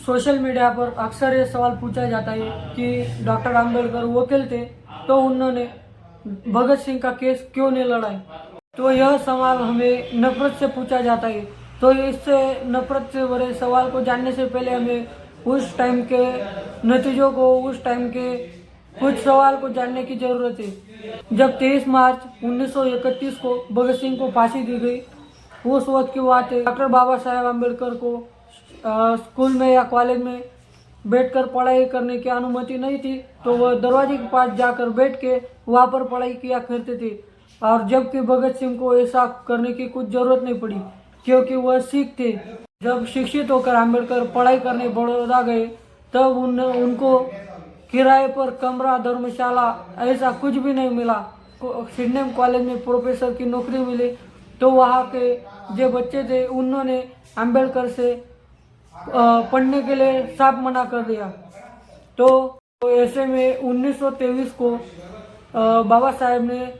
Social media पर अक्सर ये सवाल पूछा जाता है कि डॉक्टर आम्बेडकर वकील थे तो उन्होंने भगत सिंह का केस क्यों नहीं लड़ा। तो यह सवाल हमें नफरत से पूछा जाता है। तो इससे नफरत से भरे सवाल को जानने से पहले हमें उस टाइम के नतीजों को, उस टाइम के कुछ सवाल को जानने की जरूरत है। जब 23 मार्च 1931 को भगत सिंह को फांसी दी गई, उस वक्त की बात है। डॉक्टर बाबा साहेब आम्बेडकर को स्कूल में या कॉलेज में बैठकर पढ़ाई करने की अनुमति नहीं थी, तो वह दरवाजे के पास जाकर बैठ के वहाँ पर पढ़ाई किया करते थे। और जबकि भगत सिंह को ऐसा करने की कुछ जरूरत नहीं पड़ी क्योंकि वह सिख थे। जब शिक्षित होकर आम्बेडकर पढ़ाई करने बड़ौदा गए तब उनको किराए पर कमरा, धर्मशाला ऐसा कुछ भी नहीं मिला। सिडनी कॉलेज में प्रोफेसर की नौकरी मिली तो वहाँ के जो बच्चे थे उन्होंने आम्बेडकर से पढ़ने के लिए साफ मना कर दिया। तो ऐसे में 1923 को बाबा साहेब ने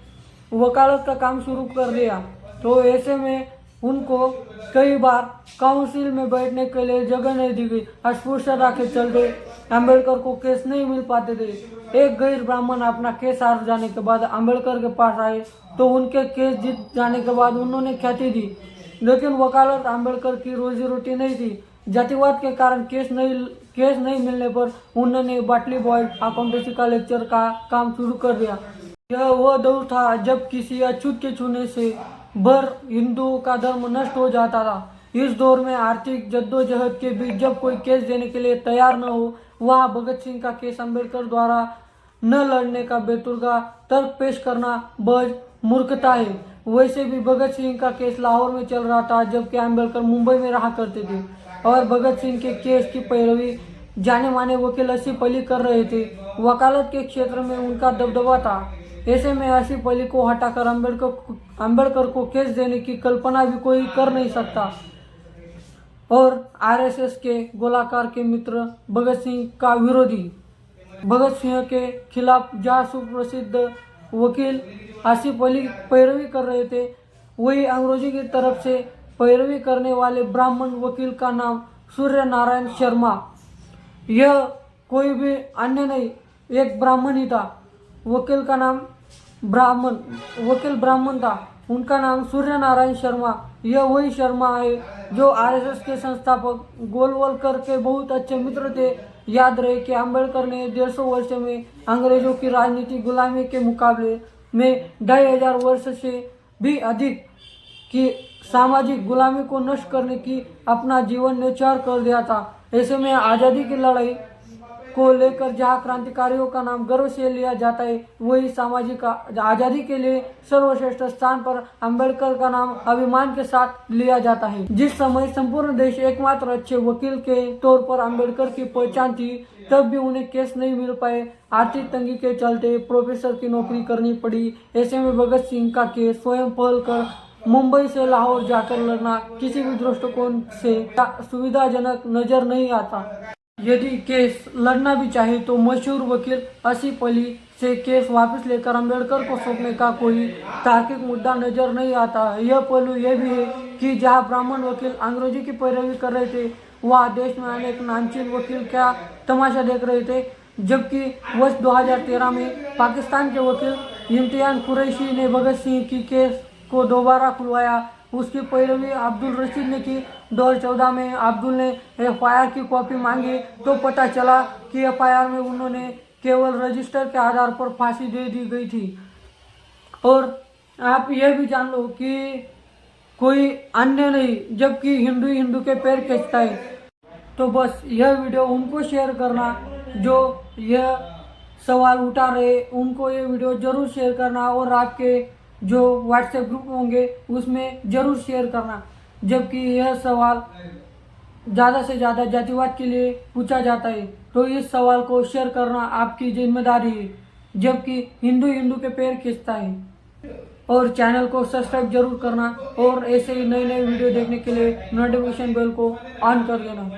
वकालत का काम शुरू कर दिया। तो ऐसे में उनको कई बार काउंसिल में बैठने के लिए जगह नहीं दी गई। अस्पृश्यता के चलते आम्बेडकर को केस नहीं मिल पाते थे। एक गैर ब्राह्मण अपना केस हार जाने के बाद आम्बेडकर के पास आए तो उनके केस जीत जाने के बाद उन्होंने ख्याति दी, लेकिन वकालत आम्बेडकर की रोजी रोटी नहीं थी। जातिवाद के कारण केस नहीं मिलने पर उन्होंने बाटली बॉय अकाउंटेंसी का लेक्चर का काम शुरू कर दिया। यह वह दौर था जब किसी अछूत के छूने से भर हिंदुओं का धर्म नष्ट हो जाता था। इस दौर में आर्थिक जद्दोजहद के बीच जब कोई केस देने के लिए तैयार न हो, वह भगत सिंह का केस आम्बेडकर द्वारा न लड़ने का बेतुका तर्क पेश करना बज मूर्खता है। वैसे भी भगत सिंह का केस लाहौर में चल रहा था जबकि आम्बेडकर मुंबई में रहा करते थे और भगत सिंह के केस की पैरवी जाने माने वकील आसिफ अली कर रहे थे। वकालत के क्षेत्र में उनका दबदबा था। ऐसे में आसिफ अली को हटाकर आम्बेडकर को केस देने की कल्पना भी कोई कर नहीं सकता। और आरएसएस के गोलाकार के मित्र भगत सिंह का विरोधी भगत सिंह के खिलाफ जहाँ सुप्रसिद्ध वकील आसिफ अली पैरवी कर रहे थे, वही अंग्रेजी की तरफ से पैरवी करने वाले ब्राह्मण वकील का नाम सूर्य नारायण शर्मा। यह कोई भी अन्य नहीं, एक ब्राह्मण ही था। वकील का नाम वकील ब्राह्मण था, उनका नाम सूर्य नारायण शर्मा। यह वही शर्मा है जो आरएसएस के संस्थापक गोलवलकर के बहुत अच्छे मित्र थे। याद रहे कि आम्बेडकर ने 150 वर्ष में अंग्रेजों की राजनीतिक गुलामी के मुकाबले में 2500 वर्ष से भी अधिक की सामाजिक गुलामी को नष्ट करने की अपना जीवन न्यौछावर कर दिया था। ऐसे में आज़ादी की लड़ाई को लेकर जहाँ क्रांतिकारियों का नाम गर्व से लिया जाता है, वही सामाजिक आज़ादी के लिए सर्वश्रेष्ठ स्थान पर आम्बेडकर का नाम अभिमान के साथ लिया जाता है। जिस समय संपूर्ण देश एकमात्र अच्छे वकील के तौर पर आम्बेडकर की पहचान थी, तब भी उन्हें केस नहीं मिल पाए। आर्थिक तंगी के चलते प्रोफेसर की नौकरी करनी पड़ी। ऐसे में भगत सिंह का केस स्वयं पहल कर मुंबई से लाहौर जाकर लड़ना किसी भी दृष्टिकोण से सुविधाजनक नजर नहीं आता। यदि केस लड़ना भी चाहे तो मशहूर वकील आसिफ अली से केस वापस लेकर आम्बेडकर को सौंपने का कोई तार्किक मुद्दा नजर नहीं आता। यह पहलू यह भी है कि जहां ब्राह्मण वकील अंग्रेजी की पैरवी कर रहे थे, वहाँ देश में अनेक नामचीन वकील क्या तमाशा देख रहे थे। जबकि वर्ष 2013 में पाकिस्तान के वकील इम्तियाज कुरैशी ने भगत सिंह की केस को दोबारा खुलवाया। उसकी पैरवी अब्दुल रशीद ने की। 2014 में अब्दुल ने एफआईआर की कॉपी मांगी तो पता चला कि एफआईआर में उन्होंने केवल रजिस्टर के आधार पर फांसी दे दी गई थी। और आप यह भी जान लो कि कोई अन्य नहीं, जबकि हिंदू के पैर खींचता है। तो बस यह वीडियो उनको शेयर करना जो यह सवाल उठा रहे, उनको ये वीडियो जरूर शेयर करना और आपके जो व्हाट्सएप ग्रुप होंगे उसमें जरूर शेयर करना। जबकि यह सवाल ज़्यादा से ज़्यादा जातिवाद के लिए पूछा जाता है, तो इस सवाल को शेयर करना आपकी जिम्मेदारी है, जबकि हिंदू के पैर खींचता है। और चैनल को सब्सक्राइब जरूर करना और ऐसे ही नए वीडियो देखने के लिए नोटिफिकेशन बेल को ऑन कर देना।